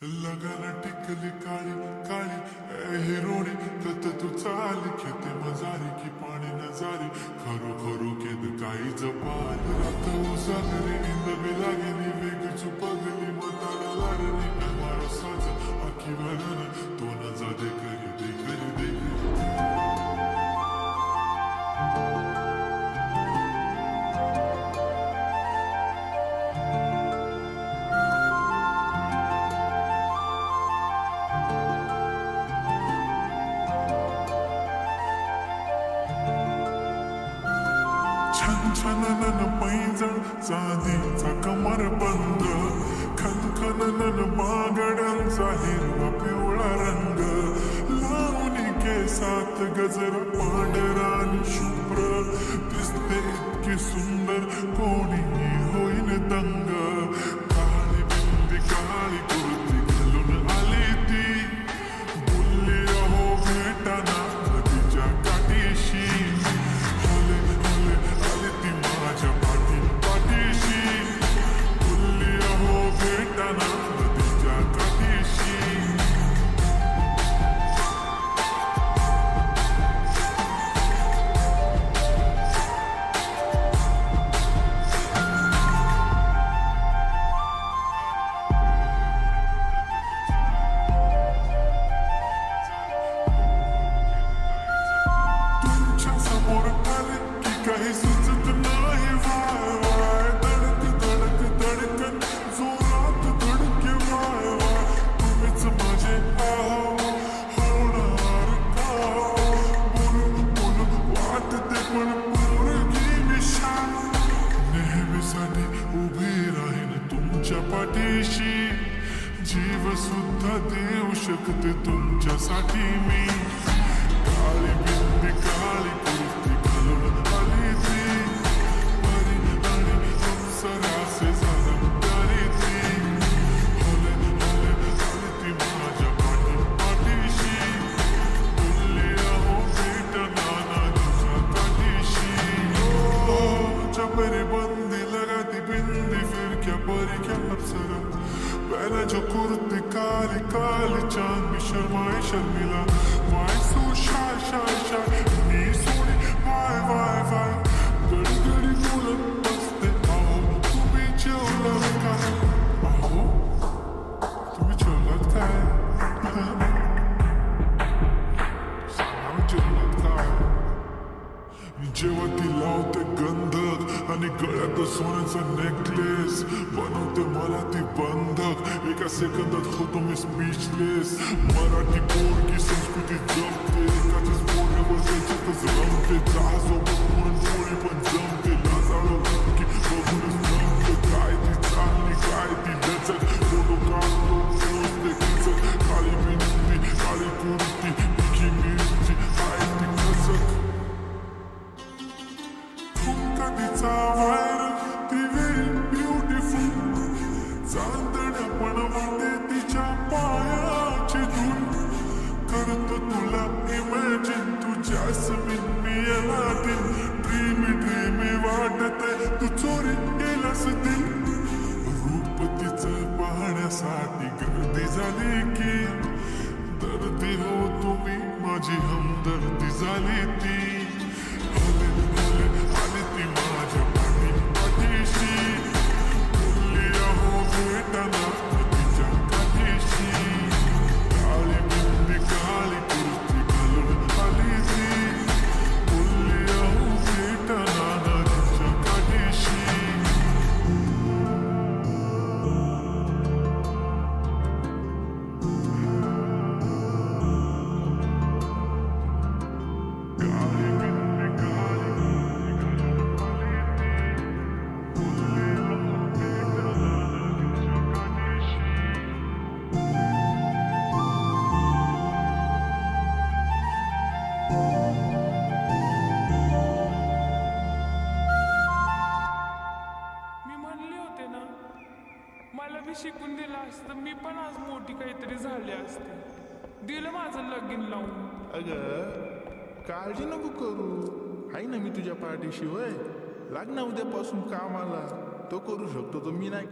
लगाना टिकली काळी काळी हिरोणी कत तू चाली खेते मजारी की पाणी नजारी खरो खरो केद काही जपाल रात उजागरी निंद लागली वेग चुपगली मताड लारली मारो साज आखी वळण तो न जा दे करी दे करी दे छन छननन पैंजण चांदीचा कमर बंद खनखननन बागड्यांचा हिरवा पिवळा रंग लावून केसात गजर पांढरानी शुभ्र दिसते इतकी सुंदर कोणीही होईन दंग काळी बिंदी काळी कुर्ती घालून आली ती बोलली अहो भेटाना नदीच्या काठीशी काही सुचत नाही वाय वाय धडक धडक धडकन जोरात धडके वाय वाय तुम्हीच माझे होणार का बोलून बोलून वाटते पण पोरगी विशाल नेहमीसाठी उभी राहीन तुमच्या पाठीशी जीव सुद्धा देऊ शकते तुमच्यासाठी मी काळी बिंदी काळी कुर्ती घालून आली ती परी आणि अप्सरासे झाली ती होले होले आली ती माझ्या पाठीशी बोलली अहो भेटना नदीच्या काठीशी चपरी बंदी लगाती बिंदी फिर क्या परी क्या अप्सरा पहले जो कुर्ती काली काली चांद में शर्माए शर्मिला why so shy shy shy नी सोनी वाय वाय वाय गडी गडी बोलत बसते अहो तुम्ही जेवलात काय अहो तुम्ही जेवलात काय सांगा जेवलात काय जेव्हा ती लावते गंधक आणि गळ्यात सोन्याचा नेकलेस बनवते मला ती बंधक एका सेकंदात होतो मी स्पीचलेस मराठी पोरगी संस्कृती जपते एकाच बोलण्यावर त्याच्यातच रमते चहासोबत पुरणपोळी पण जमते लाजाळू की बघूनच जमते काय ती चालली काय ती लचक फोटो काढतो पोचते खचक काळी बिंदी काळी कुर्ती तिखी मिरची काय ती खचक तिचा वायर ती व्हेरी ब्युटिफुल चांदण्या पण वाटे तिच्या पायाची धूल करतो तुला इमॅजिन तू जॅस्मिन मी याला दिल ड्रीमी ड्रीमी वाटते तू चोरी केलास दिल रूप तिचं पाहण्यासाठी गर्दी झाली की दर्दी हो तुम्ही माझी हमदर्दी झाली ती हले हले आली ती माझ्या पाठीशी बोलली अहो भेटना नदीच्या काठीशी काळी बिंदी काळी कुर्ती घालून आली ती बोलली अहो भेटना नदीच्या काठीशी मला बी शिकून दिलं असतं मी पण आज मोठी काहीतरी झाली असते दिलं माझं लगीन लावून अगं काळजी नको करू आहे ना मी तुझ्या पाठीशी होय लाग ना उद्यापासून कामाला तो करू शकतो तो मी नाही